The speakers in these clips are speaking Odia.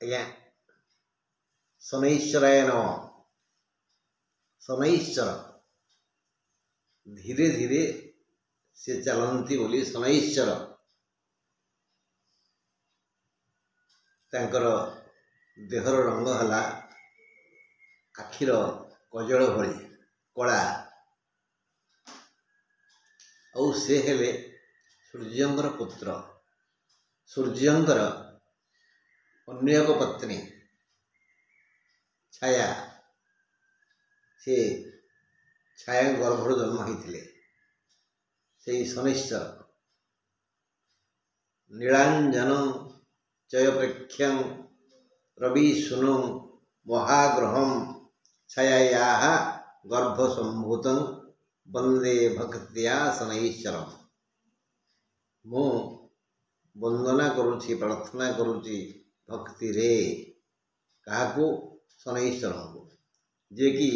ଆଜ୍ଞା ଶନୈଶ୍ଚରାୟ ନମଃ। ଶନୈଶ୍ଚର ଧୀରେ ଧୀରେ ସେ ଚାଲନ୍ତି ବୋଲି ଶନୈଶ୍ଚର। ତାଙ୍କର ଦେହର ରଙ୍ଗ ହେଲା ଆଖିର କଜଳ ଭଳି କଳା, ଆଉ ସେ ହେଲେ ସୂର୍ଯ୍ୟଙ୍କର ପୁତ୍ର, ସୂର୍ଯ୍ୟଙ୍କର ଅନ୍ୟ ଏକ ପତ୍ନୀ ଛାୟା। ସେ ଛାୟା ଗର୍ଭରୁ ଜନ୍ମ ହୋଇଥିଲେ। ସେଇ ଶନୈଶ୍ଚର ନୀଳାଞ୍ଜନ ଚୟପ୍ରେକ୍ଷଂ ରବି ସୁନୁ ମହାଗ୍ରହଂ ଛାୟାୟାଃ ଗର୍ଭସମ୍ଭୂତଂ ବନ୍ଦେ ଭକ୍ତ୍ୟା ଶନୈଶ୍ଚରମ୍। ମୁଁ ବନ୍ଦନା କରୁଛି, ପ୍ରାର୍ଥନା କରୁଛି ଭକ୍ତିରେ କାହାକୁ? ଶନୈଶ୍ଚରଙ୍କୁ, ଯିଏକି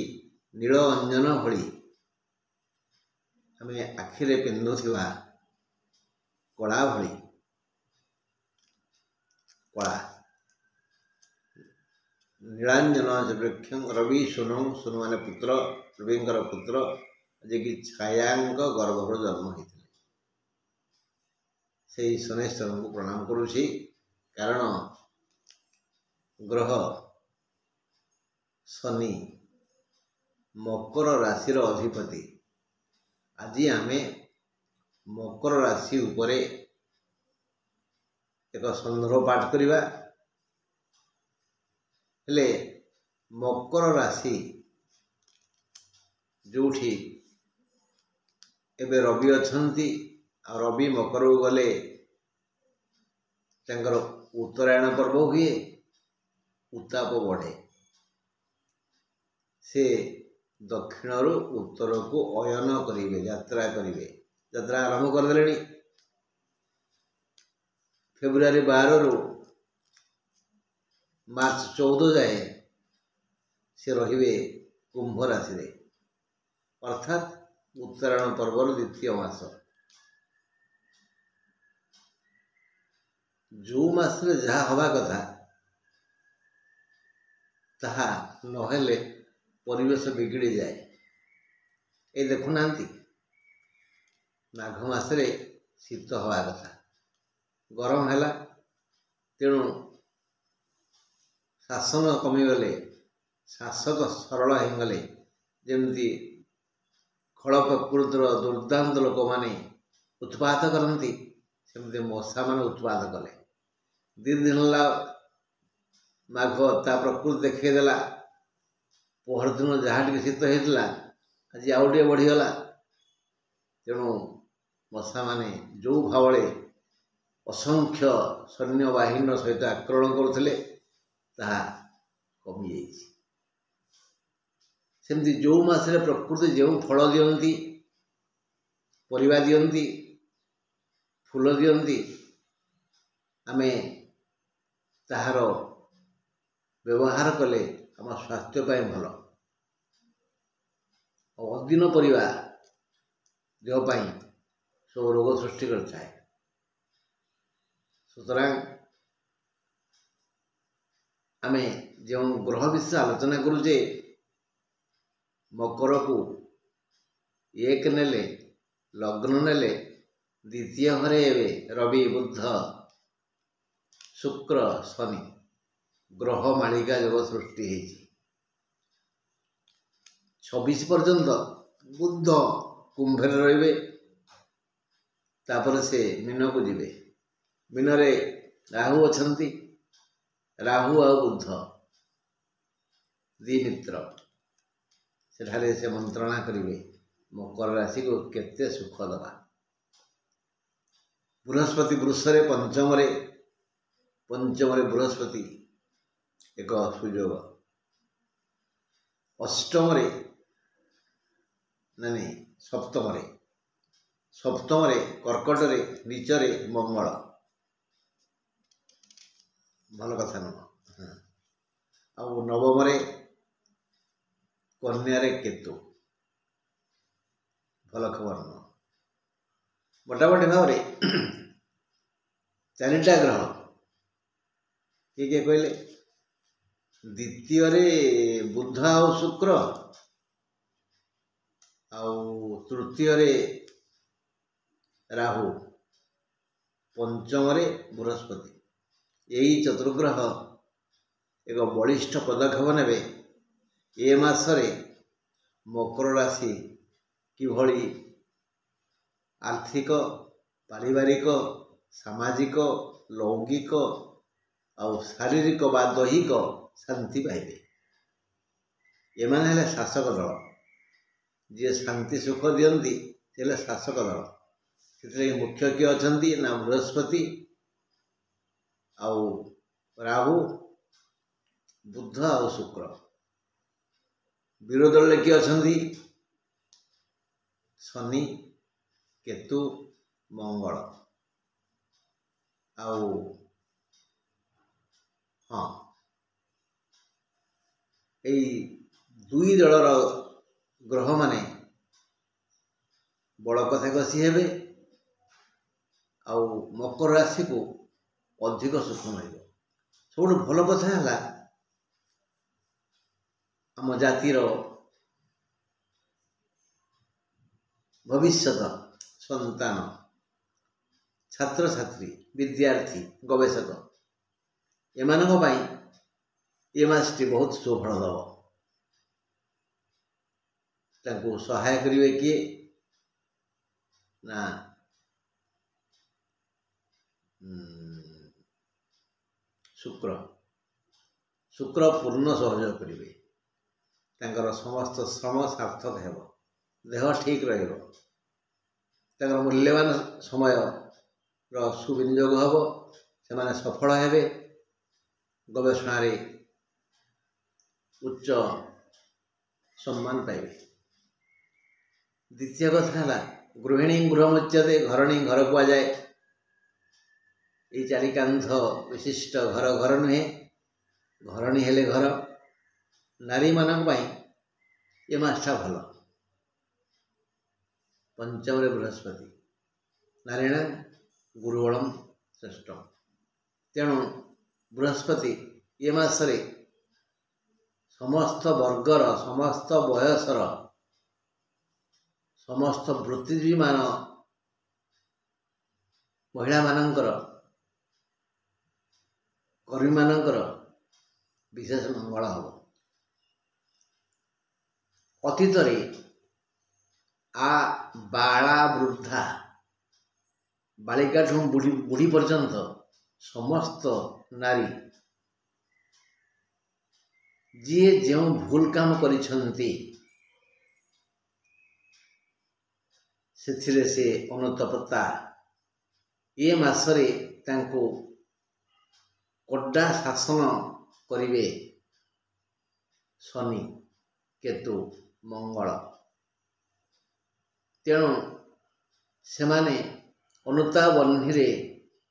ନୀଳ ଅଞ୍ଜନ ଭଳି ଆମେ ଆଖିରେ ପିନ୍ଧୁଥିବା କଳା ଭଳି କଳା। ନୀଳାଞ୍ଜନ ଚୈବୃକ୍ଷଂ ରବି ସୁନୁ, ସୁନୁ ମାନେ ପୁତ୍ର, ରବିଙ୍କର ପୁତ୍ର, ଯିଏକି ଛାୟାଙ୍କ ଗର୍ଭରୁ ଜନ୍ମ ହୋଇଥିଲେ। ସେଇ ଶନୈଶ୍ଚରଙ୍କୁ ପ୍ରଣାମ କରୁଛି। କାରଣ ଗ୍ରହ ଶନି ମକର ରାଶିର ଅଧିପତି। ଆଜି ଆମେ ମକର ରାଶି ଉପରେ ଏକ ସନ୍ଦର୍ଭ ପାଠ କରିବା। ହେଲେ ମକର ରାଶି ଯେଉଁଠି ଏବେ ରବି ଅଛନ୍ତି, ଆଉ ରବି ମକରକୁ ଗଲେ ତାଙ୍କର ଉତ୍ତରାୟଣ ପର୍ବ ହୁଏ, ଉତ୍ତାପ ବଢ଼େ। ସେ ଦକ୍ଷିଣରୁ ଉତ୍ତରକୁ ଅୟନ କରିବେ, ଯାତ୍ରା କରିବେ। ଯାତ୍ରା ଆରମ୍ଭ କରିଦେଲେଣି। ଫେବୃଆରୀ 12ରୁ ମାର୍ଚ୍ଚ 14 ଯାଏ ସେ ରହିବେ କୁମ୍ଭ ରାଶିରେ, ଅର୍ଥାତ୍ ଉତ୍ତରାୟଣ ପର୍ବର ଦ୍ୱିତୀୟ ମାସ। ଯେଉଁ ମାସରେ ଯାହା ହେବା କଥା ତାହା ନହେଲେ ପରିବେଶ ବିଗିଡ଼ିଯାଏ। ଏ ଦେଖୁନାହାନ୍ତି, ମାଘ ମାସରେ ଶୀତ ହେବା କଥା, ଗରମ ହେଲା। ତେଣୁ ଶାସନ କମିଗଲେ, ଶାସକ ସରଳ ହୋଇଗଲେ। ଯେମିତି ଖଳ ପ୍ରକୃତିର ଦୁର୍ଦ୍ଦାନ୍ତ ଲୋକମାନେ ଉତ୍ପାତ କରନ୍ତି, ସେମିତି ମଶାମାନେ ଉତ୍ପାତ କଲେ। 2 ଦିନ ହେଲା ମାଘ ତା ପ୍ରକୃତି ଦେଖେଇଦେଲା। ପହରଦିନ ଯାହା ଟିକେ ଶୀତ ହେଇଥିଲା, ଆଜି ଆଉ ଟିକେ ବଢ଼ିଗଲା। ତେଣୁ ମଶାମାନେ ଯେଉଁ ଭାବରେ ଅସଂଖ୍ୟ ସୈନ୍ୟବାହିନୀର ସହିତ ଆକ୍ରମଣ କରୁଥିଲେ, ତାହା କମିଯାଇଛି। ସେମିତି ଯେଉଁ ମାସରେ ପ୍ରକୃତି ଯେଉଁ ଫଳ ଦିଅନ୍ତି, ପରିବା ଦିଅନ୍ତି, ଫୁଲ ଦିଅନ୍ତି, ଆମେ ତାହାର ବ୍ୟବହାର କଲେ ଆମ ସ୍ୱାସ୍ଥ୍ୟ ପାଇଁ ଭଲ। ଅଦିନ ପରିବା ଦେହ ପାଇଁ ସବୁ ରୋଗ ସୃଷ୍ଟି କରିଥାଏ। ସୁତରାଂ ଆମେ ଯେଉଁ ଗ୍ରହ ବିଷୟ ଆଲୋଚନା କରୁଛେ, ମକରକୁ 1 ନେଲେ, ଲଗ୍ନ ନେଲେ, ଦ୍ୱିତୀୟ ଘରେ ଏବେ ରବି, ବୁଧ, ଶୁକ୍ର, ଶନି ଗ୍ରହ ମାଳିକା ଯୋଗ ସୃଷ୍ଟି ହେଇଛି। 26 ପର୍ଯ୍ୟନ୍ତ ବୁଧ କୁମ୍ଭରେ ରହିବେ, ତାପରେ ସେ ମୀନକୁ ଯିବେ। ମୀନରେ ରାହୁ ଅଛନ୍ତି। ରାହୁ ଆଉ ବୁଧ 2 ମିତ୍ର। ସେଠାରେ ସେ ମନ୍ତ୍ରଣା କରିବେ ମକର ରାଶିକୁ କେତେ ସୁଖ ଦେବା। ବୃହସ୍ପତି ବୃଷରେ ପଞ୍ଚମରେ ବୃହସ୍ପତି ଏକ ସୁଯୋଗ। ଅଷ୍ଟମରେ ସପ୍ତମରେ କର୍କଟରେ ନିଚରେ ମଙ୍ଗଳ। ଭଲ କଥା ନୁହଁ। ଆଉ ନବମରେ କନ୍ୟାରେ କେତୁ। ଭଲ ଖବର ନୁହଁ। ମୋଟାମୋଟି ଭାବରେ 4ଟା ଗ୍ରହ କିଏ କିଏ କହିଲେ? द्वितीय बुध आउ शुक्र तृतीय राहु पंचम बृहस्पति यही चतुर्ग्रह एक बलिष्ठ पदक्षेप ने ए मासरे मकर राशि किभली आर्थिक पारिवारिक सामाजिक लौकिक और शारीरिक बा दैहिक शांति पाइबे। एमाने शासक दल जी शांति सुख दियंती से शासक दल से मुख्य किए अच्छा ना बृहस्पति आउ राहु बुध आउ शुक्र। विरोध दल किए अच्छा शनि केतु मंगल आउ हाँ यही दुई दलर ग्रह माने बड़ कथा कषि हेबे आउ मकर राशि को अधिक सुख मिल। सब भल कथा है आम जातिर भविष्यत संतान छात्र छात्री विद्यार्थी गवेषक एमानक पई ये मासटी बहुत सुफल दब। तांको सहाय करिवे किए ना शुक्र शुक्र पूर्ण सहयोग करिवे तांकर समस्त श्रम सार्थक हेब देह ठीक रहिबो तांकर मूल्यवान समय सुविनियोग हेब से सफल हेबे गवेषणा रे उच्च सम्मान पाइबे। द्वितीय कथा है गृहिणी गृह मुच्यते घरणी घर कह जाए ये चारिकांथ विशिष्ट घर घर नुहे घरणी हेले घर नारी मानक पाई ये मासटा भल। पंचम बृहस्पति नारायण गुरुबलम श्रेष्ठ तेणु बृहस्पति ये मासरे समस्त वर्गर समस्त बयसर समस्त वृत्तिजीवी मान महिला मानकर कर्मी मानकर विशेष मंगल हम। अतीत आ बाला वृद्धा बालिका ठूँ बुढ़ी पर्यंत समस्त नारी जी जो भूल काम करिछंती से अनुतपता ये मासरे तांको कड्डा शासन करिवे शनि केतु मंगल। तेणु से माने अनुताप बह्नि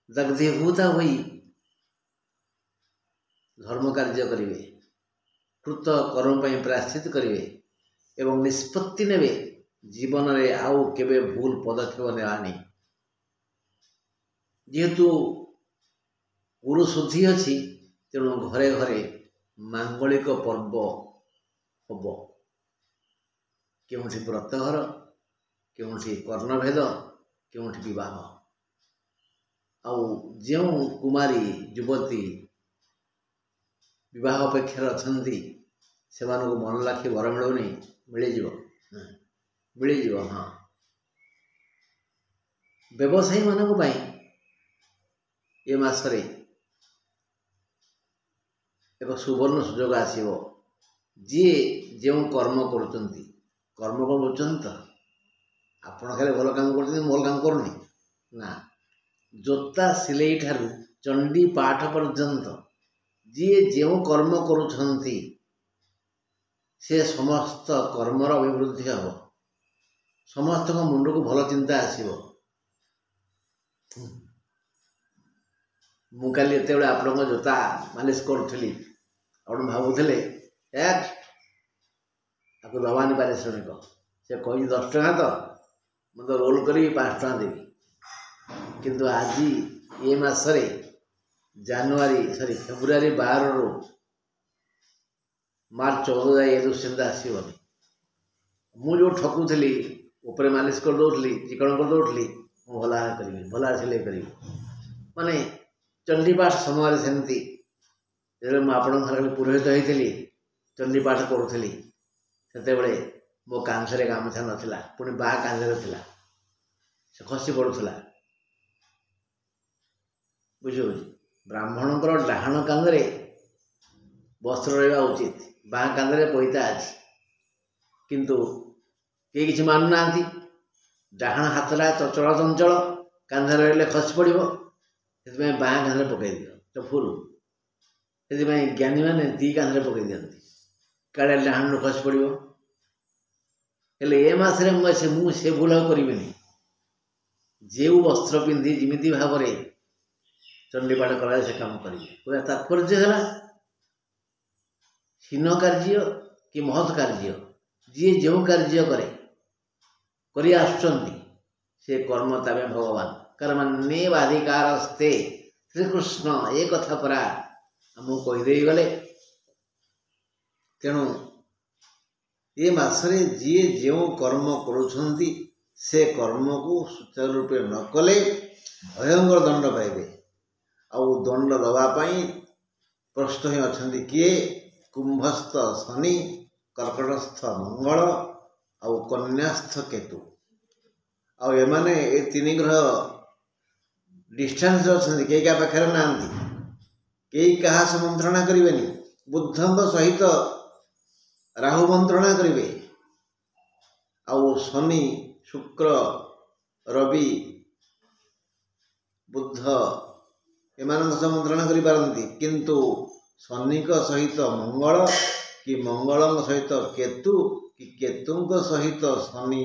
दग्धीभूता होई धर्म कार्य करिवे कृत कर्म पर प्रायश्चित करिवे एवं निष्पत्ति नेबे जीवन रे आउ केबे भूल पदक्षेप नेवानी। जेहेतु गुरु शुद्धि अच्छी तेणु घरे घरे मांगलिक पर्व हम केउठी व्रतघर केउठी कर्णभेद केउठी विवाह आउ जो कुमारी युवती विवाह अपेक्षा अच्छी से मन लाखी वर मिलूनी मिल हाँ व्यवसायी मानक ये मासरे एक सुवर्ण सुजोग आसीबो जी जो कर्म करुचंती कर्म कौन बुझुचंत तो आपण खाली भल काम कर भल काम करूनी ना जोता सिलाई ठारू चंडी पाठ पर्यंत जी जो कर्म करुचंती से समस्त कर्मर अभिवृद्धि हम समस्त मुंड को भल चिंता आसीबो। मु काली एत आपण जोता मालिश करी आप भावुले आपको भवानी पारिश्रमिक से कही 10 टका तो मुझे रोल करी 5 टका देवी किंतु आज ये मासरे फेब्रुआरी 12 रु ମାର୍ଚ୍ଚ 14 ଯାଏ ଏ ଦୁଶ୍ଚିନ୍ତା ଆସିବନି। ମୁଁ ଯେଉଁ ଠକୁଥିଲି, ଉପରେ ମାଲିସ କରିଦେଉଥିଲି, ଚିକଣ କରିଦେଉଥିଲି, ମୁଁ ଭଲ ଭାବରେ କରିବି, ଭଲ ଭାବରେ ସିଲେଇ କରିବି। ମାନେ ଚଣ୍ଡୀପାଠ ସମୟରେ ସେମିତି, ଯେତେବେଳେ ମୁଁ ଆପଣଙ୍କ ଘରେ ପୁରୋହିତ ହେଇଥିଲି, ଚଣ୍ଡୀପାଠ କରୁଥିଲି, ସେତେବେଳେ ମୋ କାନ୍ଧରେ ଗାମୁଛା ନଥିଲା, ପୁଣି ବାହା କାନ୍ଧରେ ଥିଲା, ସେ ଖସି ପଡ଼ୁଥିଲା। ବୁଝିହେଉଛି? ବ୍ରାହ୍ମଣଙ୍କର ଡାହାଣ କାନ୍ଧରେ ବସ୍ତ୍ର ରହିବା ଉଚିତ, ବାଁ କାନ୍ଧରେ ପଇତା ଅଛି, କିନ୍ତୁ କେହି କିଛି ମାନୁନାହାନ୍ତି। ଡାହାଣ ହାତଟା ଚଳଚଞ୍ଚଳ, କାନ୍ଧରେ ରହିଲେ ଖସି ପଡ଼ିବ, ସେଥିପାଇଁ ବାଁ କାନ୍ଧରେ ପକାଇ ଦିଅ, ତ ଫୁଲ୍। ସେଥିପାଇଁ ଜ୍ଞାନୀମାନେ ଦୁଇ କାନ୍ଧରେ ପକାଇ ଦିଅନ୍ତି, କାଳେ ଡାହାଣରୁ ଖସି ପଡ଼ିବ। ହେଲେ ଏ ମାସରେ ମୁଁ ସେ ଭୁଲ ଆଉ କରିବିନି। ଯେଉଁ ବସ୍ତ୍ର ପିନ୍ଧି ଯେମିତି ଭାବରେ ଚଣ୍ଡୀପାଠ କରାଯାଏ ସେ କାମ କରିବି। ପୁରା ତାତ୍ପର୍ଯ୍ୟ ହେଲା, ହୀନ କାର୍ଯ୍ୟ କି ମହତ୍ କାର୍ଯ୍ୟ, ଯିଏ ଯେଉଁ କାର୍ଯ୍ୟ କରି ଆସୁଛନ୍ତି ସେ କର୍ମ ତାବେ ଭଗବାନ କର୍ମଣ୍ୟେବାଧିକାରସ୍ତେ। ଶ୍ରୀକୃଷ୍ଣ ଏ କଥା ପରା ଆମକୁ କହିଦେଇ ଗଲେ। ତେଣୁ ଏ ମାସରେ ଯିଏ ଯେଉଁ କର୍ମ କରୁଛନ୍ତି ସେ କର୍ମକୁ ସୁଚାରୁ ରୂପେ ନ କଲେ ଭୟଙ୍କର ଦଣ୍ଡ ପାଇବେ। ଆଉ ଦଣ୍ଡ ଦେବା ପାଇଁ ପ୍ରସ୍ତୁତ ହିଁ ଅଛନ୍ତି କିଏ? କୁମ୍ଭସ୍ଥ ଶନି, କର୍କଟସ୍ଥ ମଙ୍ଗଳ ଆଉ କନ୍ୟାସ୍ଥ କେତୁ। ଆଉ ଏମାନେ ଏ ତିନି ଗ୍ରହ ଡିଷ୍ଟାନ୍ସରେ ଅଛନ୍ତି, କେହି କାହା ପାଖରେ ନାହାନ୍ତି, କେହି କାହା ସହ ମନ୍ତ୍ରଣା କରିବେନି। ବୁଦ୍ଧଙ୍କ ସହିତ ରାହୁ ମନ୍ତ୍ରଣା କରିବେ, ଆଉ ଶନି, ଶୁକ୍ର, ରବି, ବୁଦ୍ଧ ଏମାନଙ୍କ ସହ ମନ୍ତ୍ରଣା କରିପାରନ୍ତି, କିନ୍ତୁ ଶନିଙ୍କ ସହିତ ମଙ୍ଗଳ କି ମଙ୍ଗଳଙ୍କ ସହିତ କେତୁ କି କେତୁଙ୍କ ସହିତ ଶନି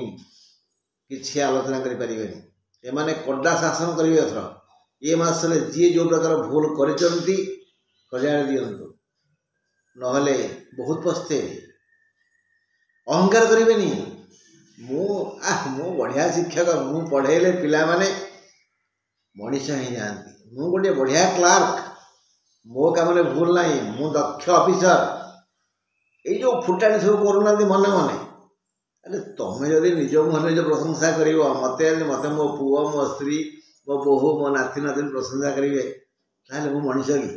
କିଛି ଆଲୋଚନା କରିପାରିବେନି। ଏମାନେ କଡ଼ା ଶାସନ କରିବେ। ଏଥର ଏ ମାସରେ ଯିଏ ଯେଉଁ ପ୍ରକାର ଭୁଲ କରିଛନ୍ତି ସଜାଡ଼ି ଦିଅନ୍ତୁ, ନହେଲେ ବହୁତ ପସ୍ତେଇବେ। ଅହଙ୍କାର କରିବେନି। ମୁଁ ବଢ଼ିଆ ଶିକ୍ଷକ, ମୁଁ ପଢ଼େଇଲେ ପିଲାମାନେ ମଣିଷ ହେଇଯାଆନ୍ତି, ମୁଁ ଗୋଟିଏ ବଢ଼ିଆ କ୍ଲାର୍କ, ମୋ କାମରେ ଭୁଲ ନାହିଁ, ମୁଁ ଦକ୍ଷ ଅଫିସର। ଏଇ ଯେଉଁ ଫୁଟାଣି ସବୁ କରୁନାହାନ୍ତି ମନେ ମନେ। ଆରେ ତମେ ଯଦି ନିଜ ମୁହଁରେ ନିଜ ପ୍ରଶଂସା କରିବ, ମୋତେ ମୋ ପୁଅ, ମୋ ସ୍ତ୍ରୀ, ମୋ ବୋହୂ, ମୋ ନାତି ନାତୁଣୀ ପ୍ରଶଂସା କରିବେ, ତାହେଲେ ମୁଁ ମଣିଷ କି?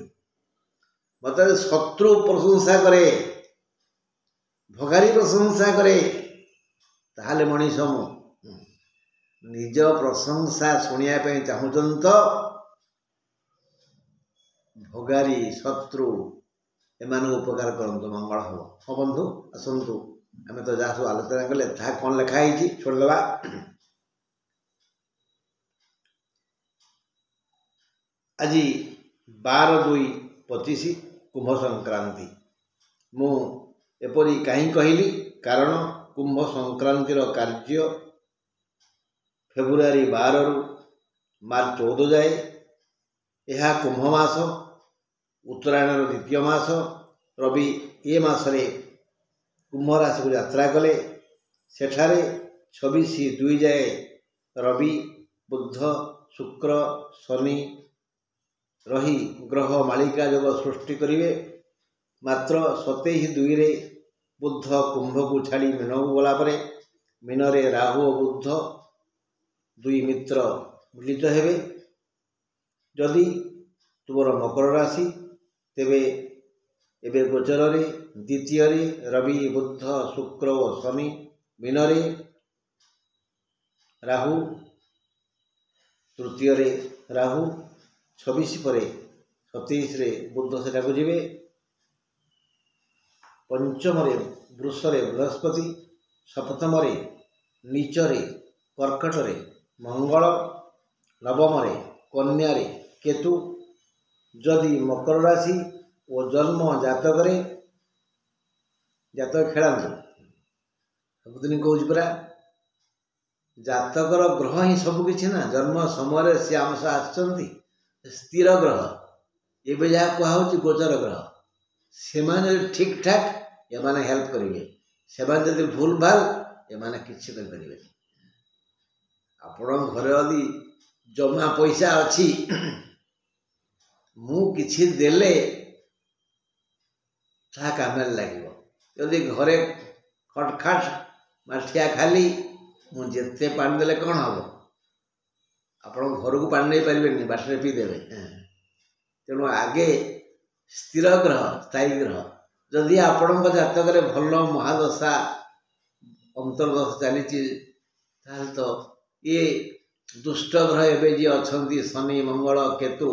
ମୋତେ ଯଦି ଶତ୍ରୁ ପ୍ରଶଂସା କରେ, ଭଗାରୀ ପ୍ରଶଂସା କରେ, ତାହେଲେ ମଣିଷ ମୁଁ। ନିଜ ପ୍ରଶଂସା ଶୁଣିବା ପାଇଁ ଚାହୁଁଛନ୍ତି ତ ଭଗାରୀ, ଶତ୍ରୁ ଏମାନଙ୍କୁ ଉପକାର କରନ୍ତୁ, ମଙ୍ଗଳ ହେବ। ହଁ ବନ୍ଧୁ, ଆସନ୍ତୁ ଆମେ ତ ଯାହା ସବୁ ଆଲୋଚନା କଲେ ତାହା କ'ଣ ଲେଖା ହେଇଛି ଶୁଣିଦେବା। ଆଜି 12/2/25 କୁମ୍ଭ ସଂକ୍ରାନ୍ତି। ମୁଁ ଏପରି କାହିଁ କହିଲି? କାରଣ କୁମ୍ଭ ସଂକ୍ରାନ୍ତିର କାର୍ଯ୍ୟ ଫେବୃଆରୀ 12ରୁ ମାର୍ଚ୍ଚ 14 ଯାଏ। ଏହା କୁମ୍ଭ ମାସ, ଉତ୍ତରାୟଣର ଦ୍ୱିତୀୟ ମାସ। ରବି ଏ ମାସରେ କୁମ୍ଭ ରାଶିକୁ ଯାତ୍ରା କଲେ। ସେଠାରେ 26/2 ଯାଏ ରବି, ବୁଧ, ଶୁକ୍ର, ଶନି ରହି ଗ୍ରହ ମାଳିକା ଯୋଗ ସୃଷ୍ଟି କରିବେ। ମାତ୍ର 27/2ରେ ବୁଧ କୁମ୍ଭକୁ ଛାଡ଼ି ମୀନକୁ ଗଲାପରେ ମୀନରେ ରାହୁ ଓ ବୁଧ ଦୁଇ ମିତ୍ର ମିଳିତ ହେବେ। ଯଦି ତୁମର ମକର ରାଶି, ତେବେ ଏବେ ଗୋଚରରେ ଦ୍ୱିତୀୟରେ ରବି, ବୁଧ, ଶୁକ୍ର ଓ ଶନି, ମୀନରେ ରାହୁ, ତୃତୀୟରେ ରାହୁ, 26 ପରେ 27ରେ ବୁଧ ସେଠାକୁ ଯିବେ। ପଞ୍ଚମରେ ବୃଷରେ ବୃହସ୍ପତି, ସପ୍ତମରେ ନୀଚରେ କର୍କଟରେ ମଙ୍ଗଳ, ନବମରେ କନ୍ୟାରେ କେତୁ। ଯଦି ମକର ରାଶି ଓ ଜନ୍ମ ଜାତକ ଖେଳାନ୍ତୁ। ସବୁଦିନ କହୁଛି ପରା, ଜାତକର ଗ୍ରହ ହିଁ ସବୁକିଛି ନା। ଜନ୍ମ ସମୟରେ ସେ ଆମ ସହ ଆସିଛନ୍ତି ସ୍ଥିର ଗ୍ରହ, ଏବେ ଯାହା କୁହାହେଉଛି ଗୋଚର ଗ୍ରହ। ସେମାନେ ଯଦି ଠିକ୍ ଠାକ୍ ଏମାନେ ହେଲ୍ପ କରିବେ, ସେମାନେ ଯଦି ଭୁଲ ଭାଲ ଏମାନେ କିଛି କରିପାରିବେନି। ଆପଣଙ୍କ ଘରେ ଯଦି ଜମା ପଇସା ଅଛି, ମୁଁ କିଛି ଦେଲେ ତାହା କାମରେ ଲାଗିବ। जदि घरे खटखाट माठिया खाली मु जेते पानी देले कौन हम आप घर को पानी नहीं पारे बाटर पीदेवे तेणु आगे स्थिर ग्रह स्थायी ग्रह जदि आपण जातक भल महादशा अंतर्दशा चली तो ये दुष्ट ग्रह एवं जी अच्छा शनि मंगल केतु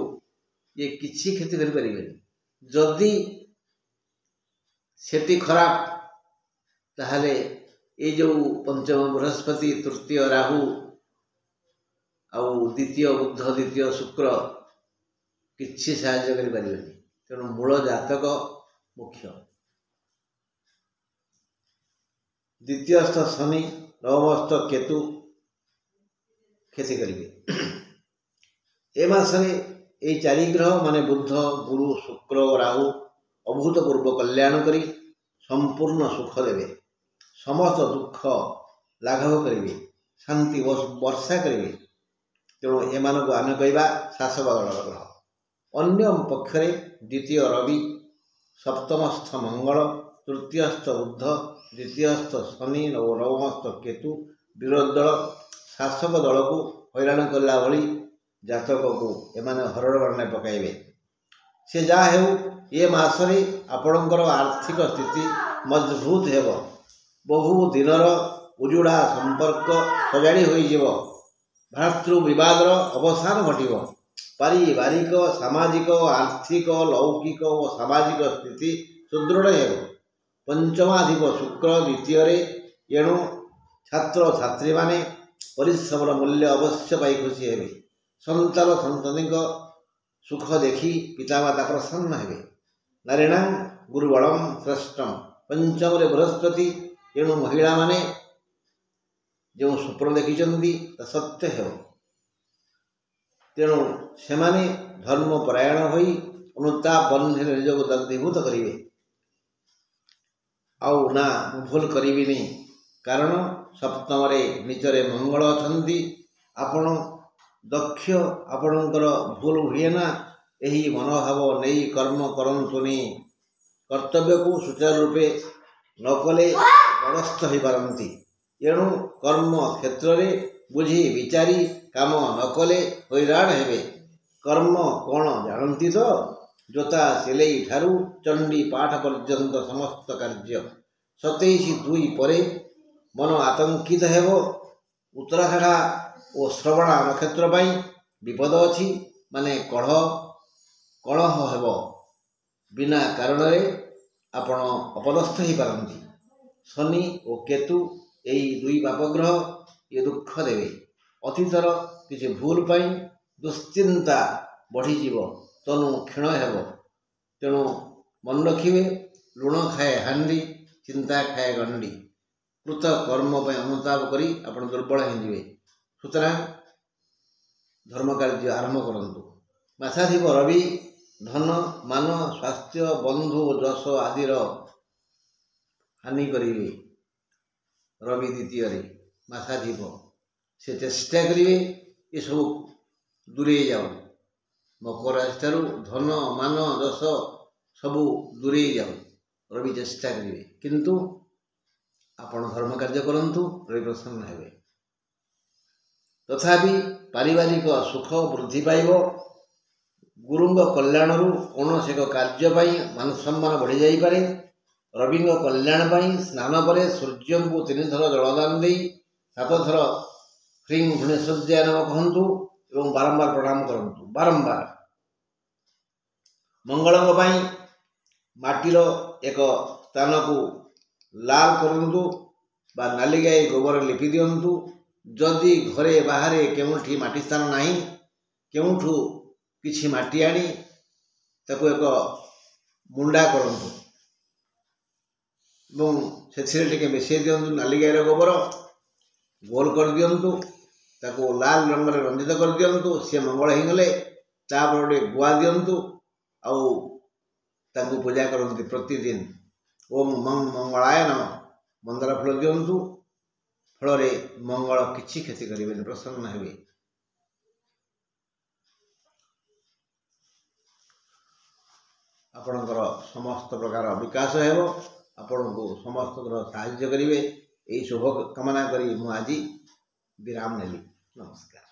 ये किसी क्षति करें जदि सेठी खराब ताहले ये जो पंचम बृहस्पति तृतीय राहु आउ द्वितीय बुध द्वितीय शुक्र किसी साहाय्य करें तेणु मूल जातक मुख्य द्वितीयस्थ शनि नवमस्थ केतु क्षति करेंगे ए मासरे ये चारि ग्रह माने बुध गुरु शुक्र राहु अभूतपूर्व कल्याण करी संपूर्ण सुख देवे समस्त दुख लाघव करेंगे शांति वर्षा करेंगे तेणु एम आम कहवा शासक दल ग्रह अन्य पक्षरे द्वितीय रवि सप्तमस्थ मंगल तृतीयस्थ बुध द्वितीयस्थ शनि नवमस्थ केतु विरोध दल शासक दल को हैरान कला भली जातक को एमाने हरण गणना पकाइबे से जा हेउ ये मासरे आपणकर आर्थिक स्थिति मजबूत हेब बहु दिनर उजुड़ा संपर्क सजाड़ी होइजिव भ्रातृ विवादर अवसान घटिव पारिवारिक सामाजिक आर्थिक लौकिक और सामाजिक स्थिति सुदृढ़ हेब पंचमाधिप शुक्र द्वितीय एणु छात्र छात्री माने परिश्रम मूल्य अवश्य पाई खुशी हेबे संतान संतति सुख देखी पितामाता प्रसन्न हेबे नारीणां गुरुबलम श्रेष्ठम पंचम बृहस्पति एणु महिला माने जो स्वप्न देखी सत्य हो तेणु से धर्मपरायण होई अनुताप बंधन निजक दग्धीभूत करेंगे आउ ना भूल करी कारण सप्तम नीचरे मंगल अच्छा आपण दक्ष आपणकर भूल हुए ना यही मनोभाव नहीं कर्म करतुनि कर्तव्य को सुचारू रूपे नकले परास्त हो पारती एणु कर्म क्षेत्र में बुझी विचारी काम नकले हैराण हेबे कर्म कौन जानती तो जोता सिलाई ठारू चंडी पाठ पर्यंत समस्त कार्य 27/2 परे मन आतंकित हेब उत्तराषाढ़ा और श्रवणा नक्षत्र पाई विपद अच्छी माने कलह हेब बिना कारण आपण अपदस्थ हो पारती शनि और केतु यही दुई पापग्रह ये दुख देवे अतीतर किसी भूल पाई दुश्चिंता बढ़ीजीव तनु क्षीण हेब तेणु मन रखिए लुण खाए हांडी चिंता खाए गंडी कृत कर्म पर अनुताप करी आपण दुर्बल होइजिवे सुतरां धर्म कार्य आरंभ करंतु मासाधिप रवि धन मान स्वास्थ्य बंधु जश आदिर हानि करेंगे रवि द्वितीय मासाधिप से चेष्टा करेंगे ये सब दूरे जाओ मकर राशि धन मान दश सबू दूरे जाओ रवि चेष्टा करेंगे किंतु आपण धर्म कार्य करंतु रवि प्रसन्न हेबे तथापि पारिवारिक सुख वृद्धि पाइब गुरुंग कल्याणरू कौनसी एक कार्य मान सम्मान बढ़ी जाई पारे रवि कल्याण स्नान पर सूर्य को 3 थर जलदान दे 7 थर ह्रीं घृणेश्वर्याय नमः कहतु एवं बारंबार प्रणाम करंतु बारंबार मंगलंग माटीर एक स्थान को लाल करंतु बा नाली गाई गोबर लिपि दिंतु जदि घरे बाहर केउठी माटी स्थान नहीं केउठू किछि माटी आनी ताको एक मुंडा करंतु एवं से मिसई दिंतु नाली गाईर गोबर गोल कर दिंतु ताको लाल रंग रंजित कर दिंतु सी मंगल हो गले तापर गोटे गुआ दिंतु आउ ताको पूजा करते प्रतिदिन ओम मंगलाय नमः मंदार फल दिंतु फल मंगल किछि क्षति करेंगे प्रसन्न हेबे आपणकर समस्त प्रकार विकास हेब ଆପଣଙ୍କୁ ସମସ୍ତଙ୍କର ସାହାଯ୍ୟ କରିବେ। ଏହି ଶୁଭ କାମନା କରି ମୁଁ ଆଜି ବିରାମ ନେଲି। ନମସ୍କାର।